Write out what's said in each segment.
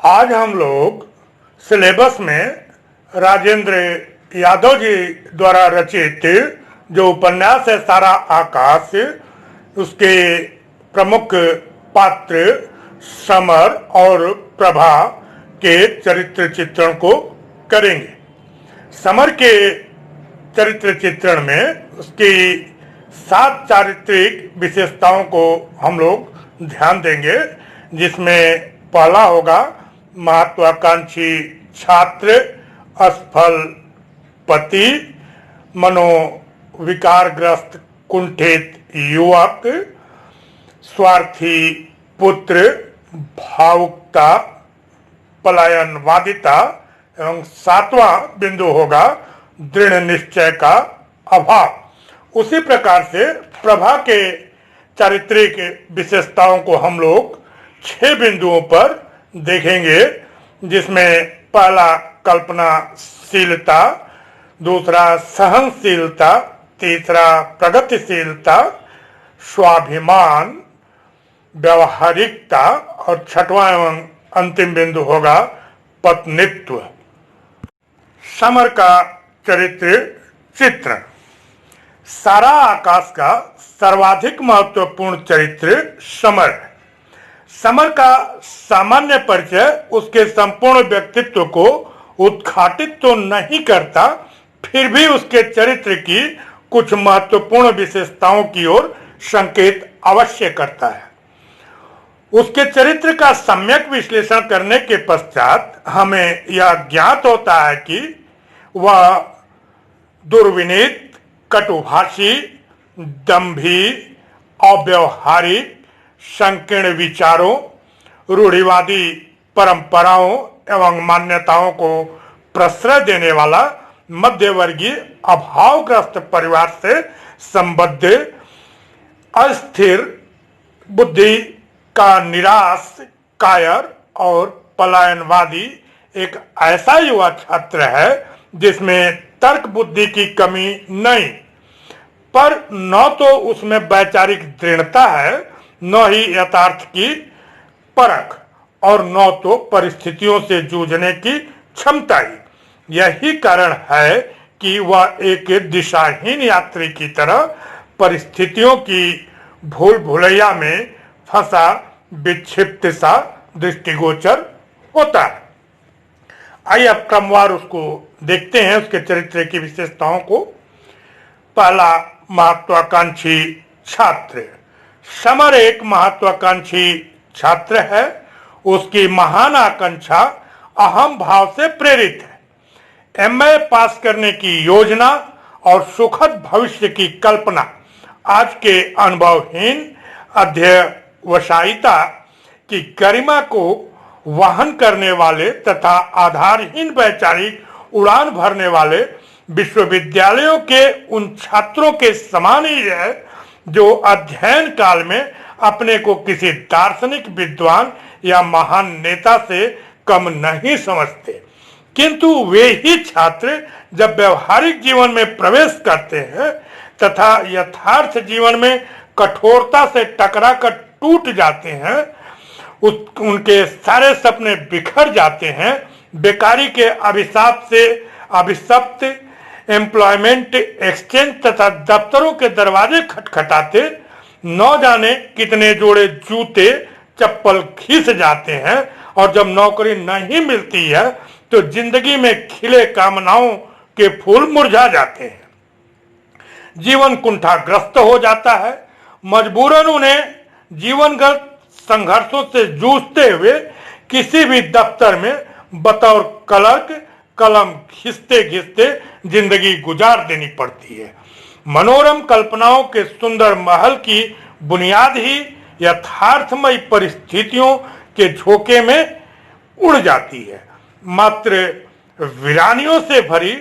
आज हम लोग सिलेबस में राजेंद्र यादव जी द्वारा रचित जो उपन्यास है सारा आकाश, उसके प्रमुख पात्र समर और प्रभा के चरित्र चित्रण को करेंगे। समर के चरित्र चित्रण में उसकी 7 चारित्रिक विशेषताओं को हम लोग ध्यान देंगे, जिसमें पहला होगा महत्वाकांक्षी छात्र, असफल पति, मनोविकारग्रस्त कुंठित युवक, स्वार्थी पुत्र, भावुकता, पलायनवादिता एवं 7वां बिंदु होगा दृढ़ निश्चय का अभाव। उसी प्रकार से प्रभा के चारित्रिक विशेषताओं को हम लोग 6 बिंदुओं पर देखेंगे, जिसमें पहला कल्पनाशीलता, दूसरा सहनशीलता, तीसरा प्रगतिशीलता, स्वाभिमान, व्यवहारिकता और 6वां एवं अंतिम बिंदु होगा पत्नीत्व। समर का चरित्र चित्रण। सारा आकाश का सर्वाधिक महत्वपूर्ण चरित्र समर है। समर का सामान्य परिचय उसके संपूर्ण व्यक्तित्व को उद्घाटित तो नहीं करता, फिर भी उसके चरित्र की कुछ महत्वपूर्ण विशेषताओं की ओर संकेत अवश्य करता है। उसके चरित्र का सम्यक विश्लेषण करने के पश्चात हमें यह ज्ञात होता है कि वह दुर्विनीत, कटुभाषी, दंभी, अव्यवहारिक, संकीर्ण विचारों, रूढ़िवादी परंपराओं एवं मान्यताओं को प्रश्रय देने वाला मध्यवर्गीय अभावग्रस्त परिवार से संबद्ध अस्थिर बुद्धि का निराश, कायर और पलायनवादी एक ऐसा युवा छात्र है जिसमें तर्क बुद्धि की कमी नहीं, पर न तो उसमें वैचारिक दृढ़ता है, न ही यथार्थ की परख और न तो परिस्थितियों से जूझने की क्षमता ही। यही कारण है कि वह एक दिशाहीन यात्री की तरह परिस्थितियों की भूल भुलैया में फंसा विक्षिप्त सा दृष्टिगोचर होता है। आइए अब क्रमवार उसको देखते हैं, उसके चरित्र की विशेषताओं को। पहला महत्वाकांक्षी छात्र। समर एक महत्वाकांक्षी छात्र है। उसकी महान आकांक्षा अहम भाव से प्रेरित है। एमए पास करने की योजना और सुखद भविष्य की कल्पना आज के अनुभवहीन अध्यवसायिता की गरिमा को वहन करने वाले तथा आधारहीन वैचारिक उड़ान भरने वाले विश्वविद्यालयों के उन छात्रों के समान ही है जो अध्ययन काल में अपने को किसी दार्शनिक विद्वान या महान नेता से कम नहीं समझते, किंतु वे ही छात्र जब व्यवहारिक जीवन में प्रवेश करते हैं तथा यथार्थ जीवन में कठोरता से टकरा कर टूट जाते हैं, उनके सारे सपने बिखर जाते हैं। बेकारी के अभिशाप से अभिशप्त एम्प्लॉयमेंट एक्सचेंज तथा दफ्तरों के दरवाजे खटखटाते न जाने कितने जोड़े जूते चप्पल खींच जाते हैं, और जब नौकरी नहीं मिलती है तो जिंदगी में खिले कामनाओं के फूल मुरझा जाते हैं। जीवन कुंठाग्रस्त हो जाता है। मजबूरन उन्हें जीवनगत संघर्षों से जूझते हुए किसी भी दफ्तर में बतौर क्लर्क कलम घिसते घिसते जिंदगी गुजार देनी पड़ती है। मनोरम कल्पनाओं के सुंदर महल की बुनियाद ही यथार्थमय परिस्थितियों के झोंके में उड़ जाती है। मात्र वीरानियों से भरी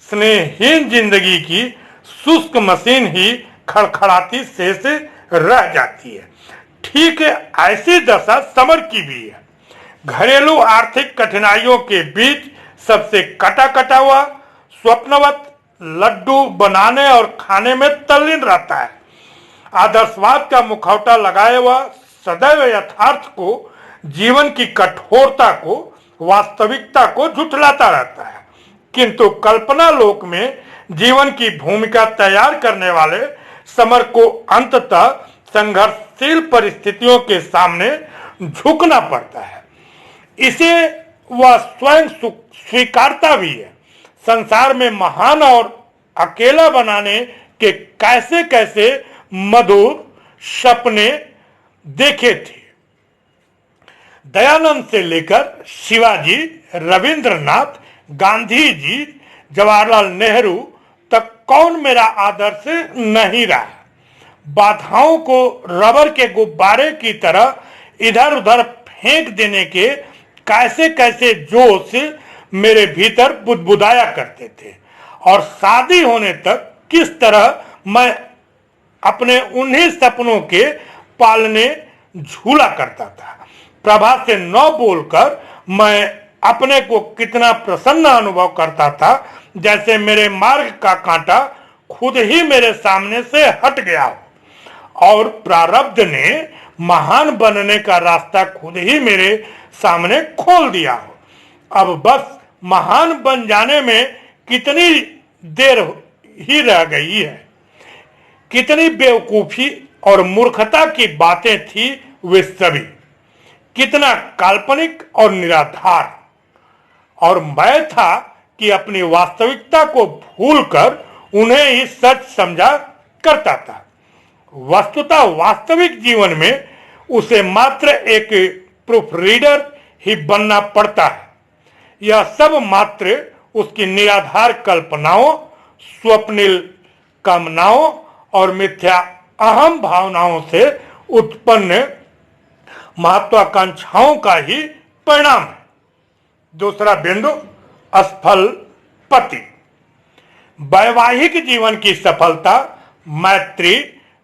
स्नेहहीन जिंदगी की शुष्क मशीन ही खड़खड़ाती शेष रह जाती है। ठीक ऐसी दशा समर की भी है। घरेलू आर्थिक कठिनाइयों के बीच सबसे कटा कटा हुआ स्वप्नवत लड्डू बनाने और खाने में तल्लीन रहता है। आदर्शवाद का मुखौटा लगाए हुआ सदैव यथार्थ को, जीवन की कठोरता को वास्तविकता को झुठलाता रहता है, किंतु कल्पना लोक में जीवन की भूमिका तैयार करने वाले समर को अंततः संघर्षशील परिस्थितियों के सामने झुकना पड़ता है। इसे वह स्वयं स्वीकारता भी है। संसार में महान और अकेला बनाने के कैसे कैसे मधुर सपने देखे थे। दयानंद से लेकर शिवाजी, रविंद्रनाथ, गांधी जी, जवाहरलाल नेहरू तक कौन मेरा आदर्श नहीं रहा। बाधाओं को रबर के गुब्बारे की तरह इधर उधर फेंक देने के कैसे कैसे जोश मेरे भीतर बुदबुदाया करते थे, और शादी होने तक किस तरह मैं अपने उन्हीं सपनों के पालने झूला करता था। प्रभा से न बोलकर मैं अपने को कितना प्रसन्न अनुभव करता था, जैसे मेरे मार्ग का कांटा खुद ही मेरे सामने से हट गया हो और प्रारब्ध ने महान बनने का रास्ता खुद ही मेरे सामने खोल दिया हो। अब बस महान बन जाने में कितनी देर ही रह गई है। कितनी बेवकूफी और मूर्खता की बातें थी वे सभी, कितना काल्पनिक और निराधार। और मैं था कि अपनी वास्तविकता को भूलकर उन्हें ही सच समझा करता था। वस्तुतः वास्तविक जीवन में उसे मात्र एक प्रूफ रीडर ही बनना पड़ता है। यह सब मात्र उसकी निराधार कल्पनाओं, स्वप्निल कामनाओं और मिथ्या अहम भावनाओं से उत्पन्न महत्वाकांक्षाओं का ही परिणाम है। दूसरा बिंदु, असफल पति। वैवाहिक जीवन की सफलता मैत्री,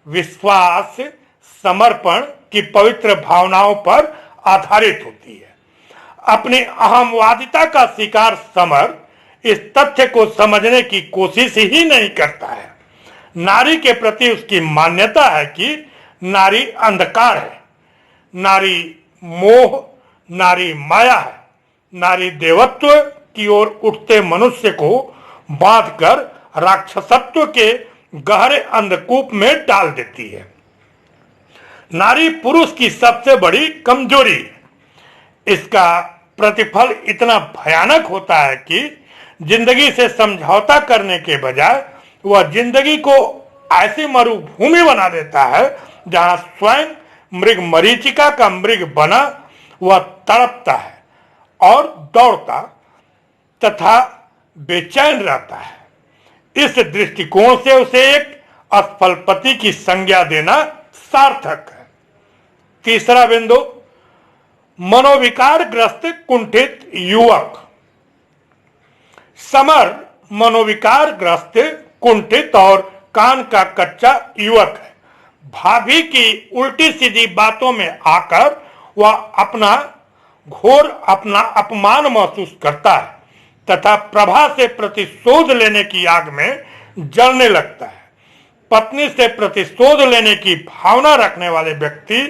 विश्वास, समर्पण की पवित्र भावनाओं पर आधारित होती है। अपनी अहमवादिता का शिकार समर इस तथ्य को समझने की कोशिश ही नहीं करता है। नारी के प्रति उसकी मान्यता है कि नारी अंधकार है, नारी मोह, नारी माया है। नारी देवत्व की ओर उठते मनुष्य को बांधकर राक्षसत्व के गहरे अंधकूप में डाल देती है। नारी पुरुष की सबसे बड़ी कमजोरी है। इसका प्रतिफल इतना भयानक होता है कि जिंदगी से समझौता करने के बजाय वह जिंदगी को ऐसी मरुभूमि बना देता है जहां स्वयं मृग मरीचिका का मृग बना वह तड़पता है और दौड़ता तथा बेचैन रहता है। इस दृष्टिकोण से उसे एक असफल पति की संज्ञा देना सार्थक है। तीसरा बिंदु, मनोविकार ग्रस्त कुंठित युवक। समर मनोविकार ग्रस्त, कुंठित और कान का कच्चा युवक है। भाभी की उल्टी सीधी बातों में आकर वह अपना अपमान महसूस करता है तथा प्रभा से प्रतिशोध लेने की आग में जलने लगता है। पत्नी से प्रतिशोध लेने की भावना रखने वाले व्यक्ति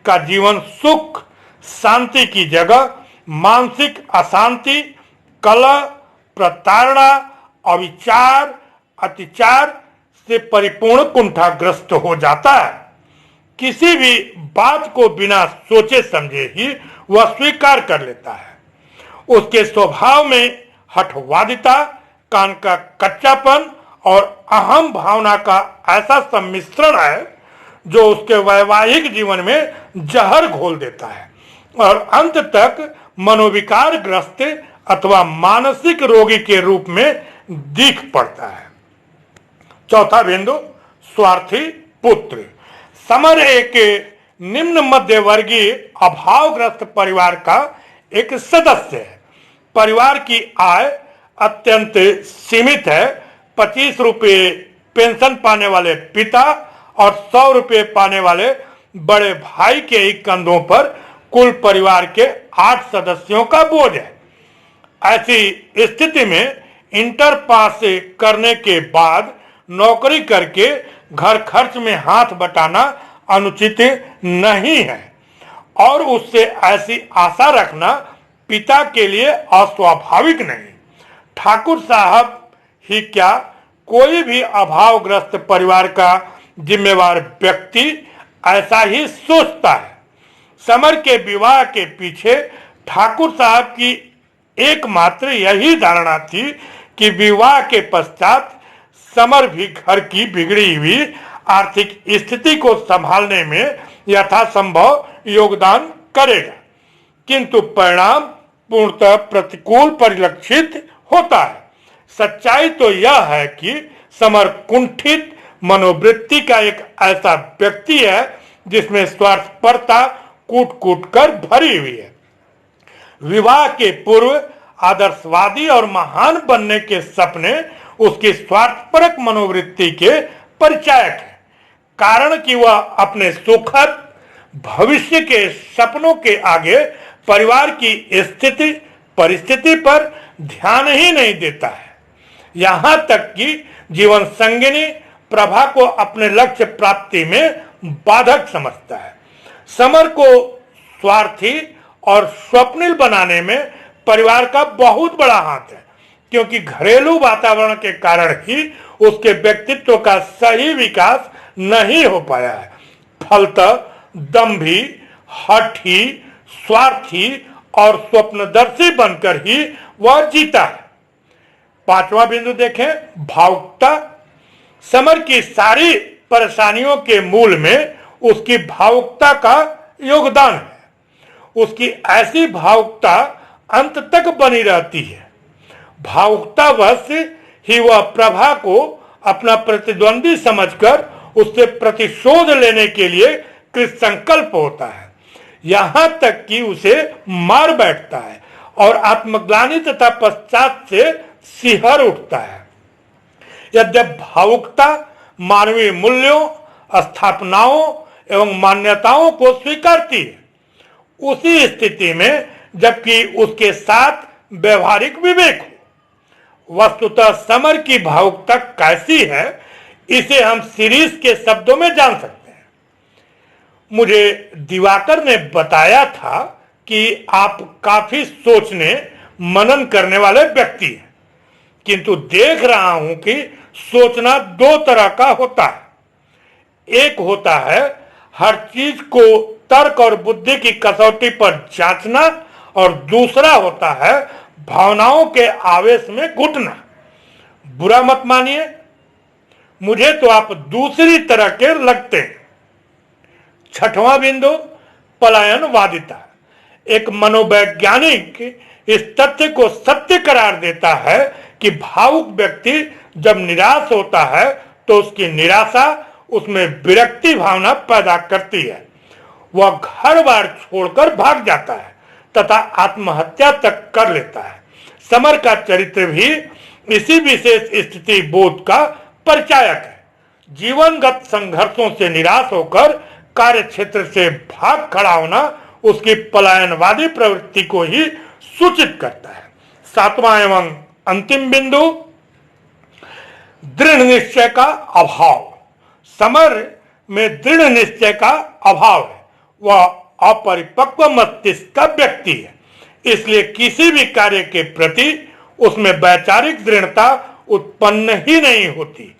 का जीवन सुख शांति की जगह मानसिक अशांति, कलह, प्रताड़ना, अविचार, अतिचार से परिपूर्ण कुंठाग्रस्त हो जाता है। किसी भी बात को बिना सोचे समझे ही वह स्वीकार कर लेता है। उसके स्वभाव में हठवादिता, कान का कच्चापन और अहम भावना का ऐसा सम्मिश्रण है जो उसके वैवाहिक जीवन में जहर घोल देता है और अंत तक मनोविकार ग्रस्त अथवा मानसिक रोगी के रूप में दिख पड़ता है। चौथा बिंदु, स्वार्थी पुत्र। समर एक निम्न मध्य वर्गीय अभावग्रस्त परिवार का एक सदस्य है। परिवार की आय अत्यंत सीमित है। 25 रुपये पेंशन पाने वाले पिता और 100 रुपये पाने वाले बड़े भाई के ही कंधों पर कुल परिवार के 8 सदस्यों का बोझ है। ऐसी स्थिति में इंटर पास करने के बाद नौकरी करके घर खर्च में हाथ बटाना अनुचित नहीं है और उससे ऐसी आशा रखना पिता के लिए अस्वाभाविक नहीं। ठाकुर साहब ही क्या, कोई भी अभावग्रस्त परिवार का जिम्मेवार व्यक्ति ऐसा ही सोचता है। समर के विवाह के पीछे ठाकुर साहब की एकमात्र यही धारणा थी कि विवाह के पश्चात समर भी घर की बिगड़ी हुई आर्थिक स्थिति को संभालने में यथासंभव योगदान करेगा, किंतु परिणाम पूर्णतः प्रतिकूल परिलक्षित होता है। सच्चाई तो यह है कि समर कुंठित मनोवृत्ति का एक ऐसा व्यक्ति है जिसमें स्वार्थपरता कूट कूट कर भरी हुई है। विवाह के पूर्व आदर्शवादी और महान बनने के सपने उसकी स्वार्थपरक मनोवृत्ति के परिचायक है, कारण कि वह अपने सुखद भविष्य के सपनों के आगे परिवार की स्थिति परिस्थिति पर ध्यान ही नहीं देता है। यहाँ तक कि जीवन संगिनी प्रभा को अपने लक्ष्य प्राप्ति में बाधक समझता है। समर को स्वार्थी और स्वप्निल बनाने में परिवार का बहुत बड़ा हाथ है, क्योंकि घरेलू वातावरण के कारण ही उसके व्यक्तित्व का सही विकास नहीं हो पाया है। फलतः दंभी, हठी, स्वार्थी और स्वप्नदर्शी बनकर ही वह जीता है। पांचवा बिंदु देखें, भावुकता। समर की सारी परेशानियों के मूल में उसकी भावुकता का योगदान है। उसकी ऐसी भावुकता अंत तक बनी रहती है। भावुकतावश ही वह प्रभा को अपना प्रतिद्वंदी समझकर उससे प्रतिशोध लेने के लिए कृत संकल्प होता है, यहाँ तक कि उसे मार बैठता है और आत्मग्लानि तथा पश्चात से सिहर उठता है। यद्यपि भावुकता मानवीय मूल्यों, स्थापनाओं एवं मान्यताओं को स्वीकारती है, उसी स्थिति में जबकि उसके साथ व्यवहारिक विवेक हो। वस्तुतः समर की भावुकता कैसी है, इसे हम सीरीज के शब्दों में जान सकते हैं। मुझे दिवाकर ने बताया था कि आप काफी सोचने मनन करने वाले व्यक्ति हैं, किंतु देख रहा हूं कि सोचना दो तरह का होता है। एक होता है हर चीज को तर्क और बुद्धि की कसौटी पर जांचना, और दूसरा होता है भावनाओं के आवेश में घुटना। बुरा मत मानिए, मुझे तो आप दूसरी तरह के लगते हैं। छठवां बिंदु, पलायनवादिता। एक मनोवैज्ञानिक इस तथ्य को सत्य करार देता है कि भावुक व्यक्ति जब निराश होता है तो उसकी निराशा उसमें विरक्ति भावना पैदा करती है। वह घर बार छोड़कर भाग जाता है तथा आत्महत्या तक कर लेता है। समर का चरित्र भी इसी विशेष स्थिति बोध का परिचायक है। जीवनगत संघर्षों से निराश होकर कार्य क्षेत्र से भाग खड़ा होना उसकी पलायनवादी प्रवृत्ति को ही सूचित करता है। सातवां एवं अंतिम बिंदु, दृढ़ निश्चय का अभाव। समर में दृढ़ निश्चय का अभाव है। वह अपरिपक्व मस्तिष्क का व्यक्ति है, इसलिए किसी भी कार्य के प्रति उसमें वैचारिक दृढ़ता उत्पन्न ही नहीं होती।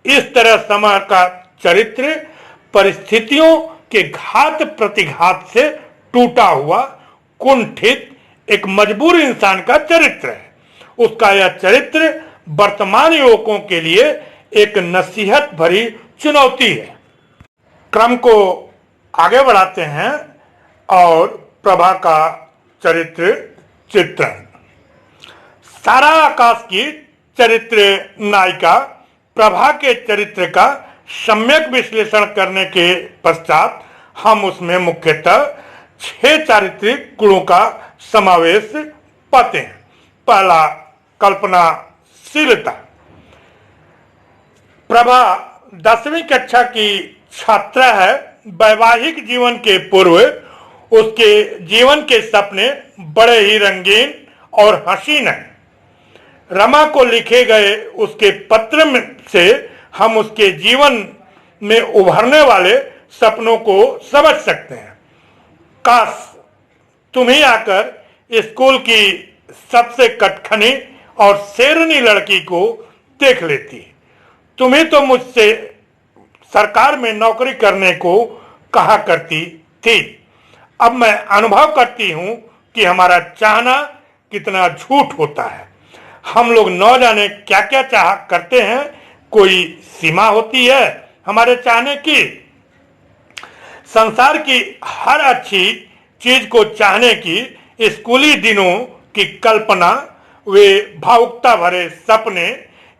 इस तरह समर का चरित्र परिस्थितियों के घात प्रतिघात से टूटा हुआ, कुंठित, एक मजबूर इंसान का चरित्र है। उसका यह चरित्र वर्तमान युवकों के लिए एक नसीहत भरी चुनौती है। क्रम को आगे बढ़ाते हैं और प्रभा का चरित्र चित्रण। सारा आकाश की चरित्र नायिका प्रभा के चरित्र का सम्यक विश्लेषण करने के पश्चात हम उसमें मुख्यतः 6 चारित्रिक गुणों का समावेश पाते हैं। पहला, कल्पनाशीलता। प्रभा 10वीं कक्षा की छात्रा है। वैवाहिक जीवन के पूर्व उसके जीवन के सपने बड़े ही रंगीन और हसीन हैं। रमा को लिखे गए उसके पत्र से हम उसके जीवन में उभरने वाले सपनों को समझ सकते हैं। काश तुम ही आकर स्कूल की सबसे कटखनी और शेरनी लड़की को देख लेती। तुम्हें तो मुझसे सरकार में नौकरी करने को कहा करती थी। अब मैं अनुभव करती हूं कि हमारा चाहना कितना झूठ होता है। हम लोग न जाने क्या क्या चाह करते हैं। कोई सीमा होती है हमारे चाहने की? संसार की हर अच्छी चीज को चाहने की स्कूली दिनों की कल्पना, वे भावुकता भरे सपने,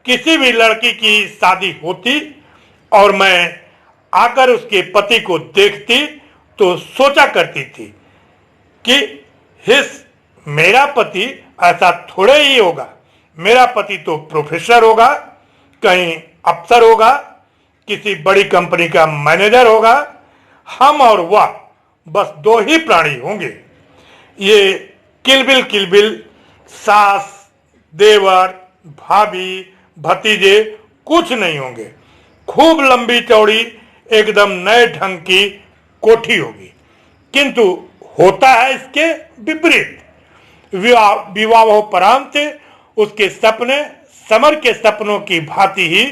किसी भी लड़की की शादी होती और मैं आकर उसके पति को देखती तो सोचा करती थी कि हिस मेरा पति ऐसा थोड़े ही होगा। मेरा पति तो प्रोफेसर होगा, कहीं अफसर होगा, किसी बड़ी कंपनी का मैनेजर होगा। हम और वह बस दो ही प्राणी होंगे। ये किलबिल सास, देवर, भाभी, भतीजे कुछ नहीं होंगे। खूब लंबी चौड़ी एकदम नए ढंग की कोठी होगी। किंतु होता है इसके विपरीत। विवाहोपरांत उसके सपने समर के सपनों की भांति ही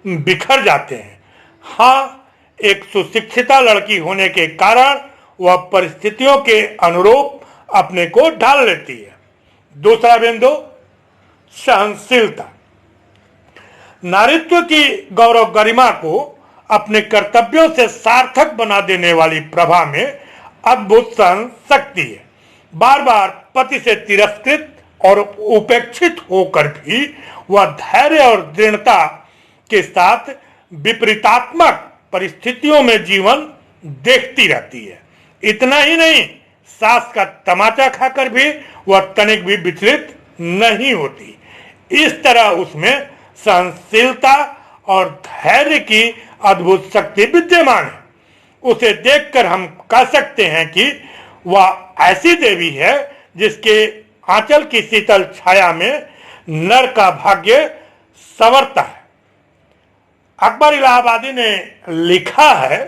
बिखर जाते हैं। हाँ, एक सुशिक्षिता लड़की होने के कारण वह परिस्थितियों के अनुरूप अपने को ढाल लेती है। दूसरा बिंदु, सहनशीलता। नारीत्व की गौरव गरिमा को अपने कर्तव्यों से सार्थक बना देने वाली प्रभा में अद्भुत सहन शक्ति है। बार बार पति से तिरस्कृत और उपेक्षित होकर भी वह धैर्य और दृढ़ता के साथ विपरीतात्मक परिस्थितियों में जीवन देखती रहती है। इतना ही नहीं, सास का तमाचा खाकर भी वह तनिक भी विचलित नहीं होती। इस तरह उसमें सहनशीलता और धैर्य की अद्भुत शक्ति विद्यमान है। उसे देखकर हम कह सकते हैं कि वह ऐसी देवी है जिसके आंचल की शीतल छाया में नर का भाग्य संवरता है। अकबर इलाहाबादी ने लिखा है,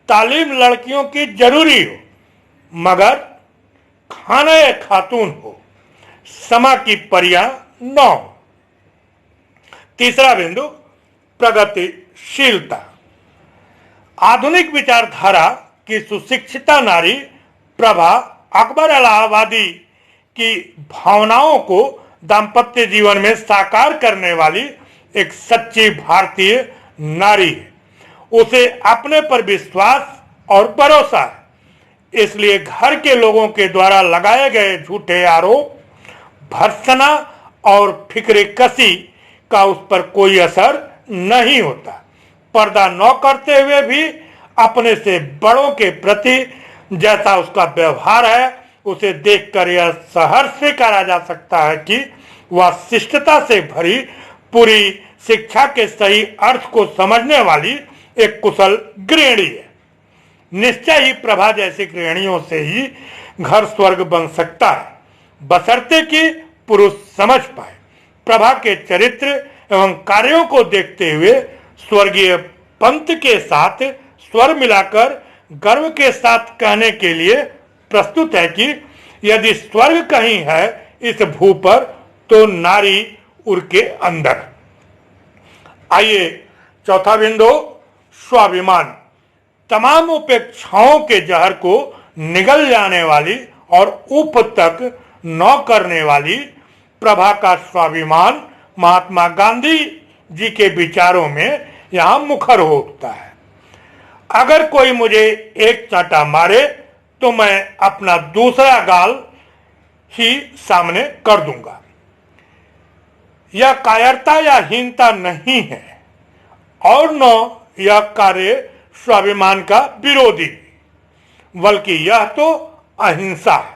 तालीम लड़कियों की जरूरी हो मगर खाना खातून हो, समा की परियां न हो। तीसरा बिंदु, प्रगतिशीलता। आधुनिक विचारधारा की सुशिक्षिता नारी प्रभा अकबर इलाहाबादी की भावनाओं को दाम्पत्य जीवन में साकार करने वाली एक सच्ची भारतीय नारी है। उसे अपने पर विश्वास और भरोसा है, इसलिए घर के लोगों के द्वारा लगाए गए झूठे आरोप, भर्त्सना और फिक्रे कसी का उस पर कोई असर नहीं होता। पर्दा न करते हुए भी अपने से बड़ों के प्रति जैसा उसका व्यवहार है, उसे देखकर यह सहर्ष स्वीकारा जा सकता है कि वह शिष्टता से भरी पूरी शिक्षा के सही अर्थ को समझने वाली एक कुशल गृहिणी है। निश्चय ही प्रभा जैसी गृहिणियों से ही घर स्वर्ग बन सकता है, बशर्ते कि पुरुष समझ पाए। प्रभा के चरित्र एवं कार्यों को देखते हुए स्वर्गीय पंत के साथ स्वर मिलाकर गर्व के साथ कहने के लिए प्रस्तुत है कि यदि स्वर्ग कहीं है इस भू पर तो नारी उनके अंदर। आइए चौथा बिंदु, स्वाभिमान। तमाम उपेक्षाओं के जहर को निगल जाने वाली और उप तक न करने वाली प्रभा का स्वाभिमान महात्मा गांधी जी के विचारों में यहां मुखर हो उठता है। अगर कोई मुझे एक चांटा मारे तो मैं अपना दूसरा गाल ही सामने कर दूंगा। यह कायरता या हीनता नहीं है और न यह कार्य स्वाभिमान का विरोधी, बल्कि यह तो अहिंसा है।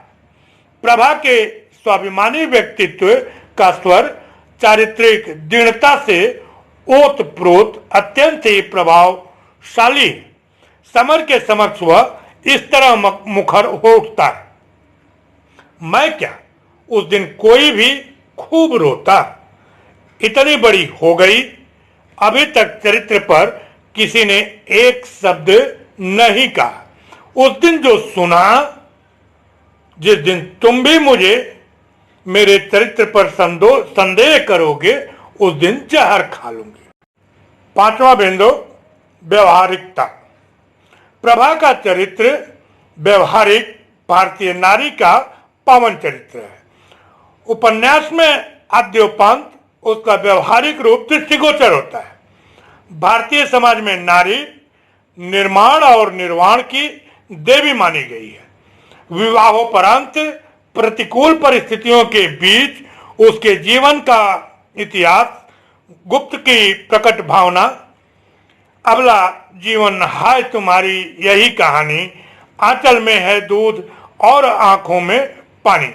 प्रभा के स्वाभिमानी व्यक्तित्व का स्वर चारित्रिक दृढ़ता से ओतप्रोत अत्यंत ही प्रभावशाली है। समर के समक्ष वह इस तरह मुखर हो उठता है, मैं क्या उस दिन कोई भी खूब रोता, इतनी बड़ी हो गई, अभी तक चरित्र पर किसी ने एक शब्द नहीं कहा। उस दिन जो सुना जिस दिन तुम भी मुझे मेरे चरित्र पर संदेह करोगे उस दिन जहर खा लूंगी। पांचवा बिंदु, व्यवहारिकता। प्रभा का चरित्र व्यवहारिक भारतीय नारी का पावन चरित्र है। उपन्यास में आद्योपांत उसका व्यवहारिक रूप दृष्टिगोचर होता है। भारतीय समाज में नारी निर्माण और निर्वाण की देवी मानी गई है। विवाहोपरांत प्रतिकूल परिस्थितियों के बीच उसके जीवन का इतिहास, गुप्त की प्रकट भावना, अबला जीवन हाय तुम्हारी यही कहानी, आंचल में है दूध और आंखों में पानी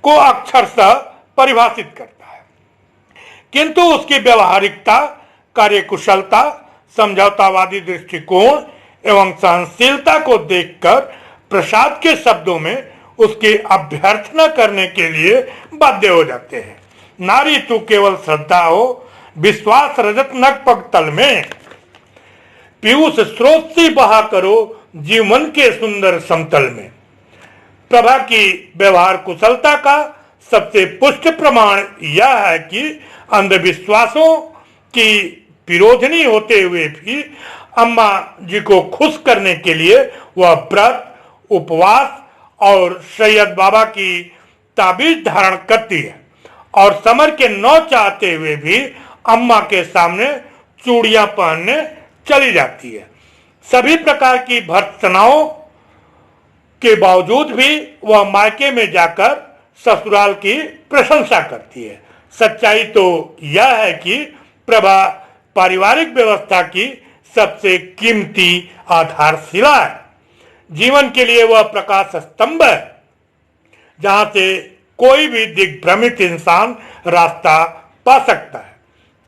को अक्षरशः परिभाषित करता है। किंतु उसकी व्यवहारिकता, कार्यकुशलता, समझौतावादी दृष्टिकोण एवं सहनशीलता को देखकर प्रसाद के शब्दों में उसकी अभ्यर्थना करने के लिए बाध्य हो जाते हैं। नारी तू केवल श्रद्धा हो, विश्वास रजत नग पग तल में, पीयूष स्रोत सी बहा करो जीवन के सुंदर समतल में। प्रभा की व्यवहार कुशलता का सबसे पुष्ट प्रमाण यह है कि अंधविश्वासों की विरोधिनी होते हुए भी अम्मा जी को खुश करने के लिए वह व्रत, उपवास और सैयद बाबा की ताबीज धारण करती है और समर के नौ चाहते हुए भी अम्मा के सामने चूड़ियां पहनने चली जाती है। सभी प्रकार की भर्त्सनाओं के बावजूद भी वह मायके में जाकर ससुराल की प्रशंसा करती है। सच्चाई तो यह है कि प्रभा पारिवारिक व्यवस्था की सबसे कीमती आधारशिला है। जीवन के लिए वह प्रकाश स्तंभ है जहां से कोई भी दिग्भ्रमित इंसान रास्ता पा सकता है।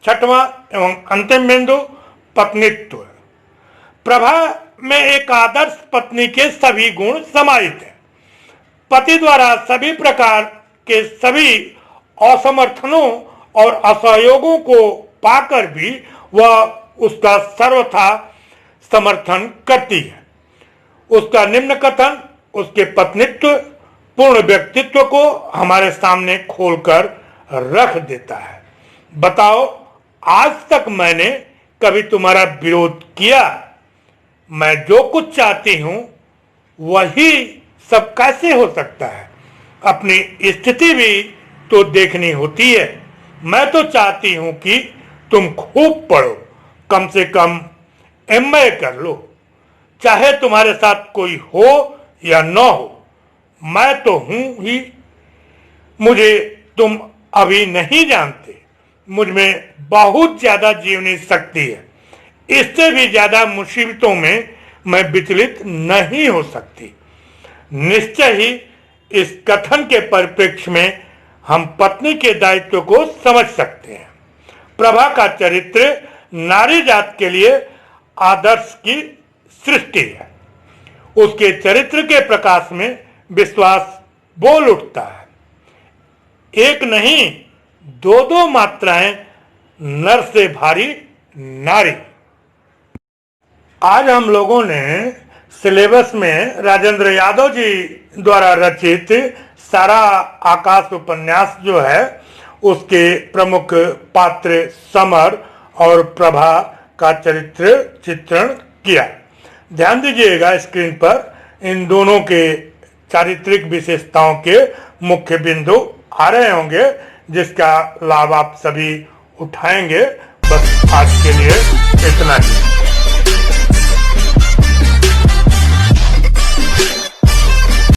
छठवां एवं अंतिम बिंदु, पत्नीत्व। प्रभा में एक आदर्श पत्नी के सभी गुण समाहित है। पति द्वारा सभी प्रकार के सभी असमर्थनों और असहयोगों को पाकर भी वह उसका सर्वथा समर्थन करती है। उसका निम्न कथन उसके पत्नीत्व पूर्ण व्यक्तित्व को हमारे सामने खोलकर रख देता है। बताओ, आज तक मैंने कभी तुम्हारा विरोध किया? मैं जो कुछ चाहती हूं वही सब कैसे हो सकता है? अपनी स्थिति भी तो देखनी होती है। मैं तो चाहती हूं कि तुम खूब पढ़ो, कम से कम एमए कर लो, चाहे तुम्हारे साथ कोई हो या न हो। मैं तो हूं ही। मुझे तुम अभी नहीं जानते, मुझ में बहुत ज्यादा जीवनी शक्ति है। इससे भी ज्यादा मुसीबतों में मैं विचलित नहीं हो सकती। निश्चय ही इस कथन के परिप्रेक्ष्य में हम पत्नी के दायित्व को समझ सकते हैं। प्रभा का चरित्र नारी जात के लिए आदर्श की सृष्टि है। उसके चरित्र के प्रकाश में विश्वास बोल उठता है। एक नहीं, दो दो मात्राएं नर से भारी नारी। आज हम लोगों ने सिलेबस में राजेंद्र यादव जी द्वारा रचित सारा आकाश उपन्यास जो है उसके प्रमुख पात्र समर और प्रभा का चरित्र चित्रण किया। ध्यान दीजिएगा, स्क्रीन पर इन दोनों के चारित्रिक विशेषताओं के मुख्य बिंदु आ रहे होंगे जिसका लाभ आप सभी उठाएंगे। बस आज के लिए इतना ही।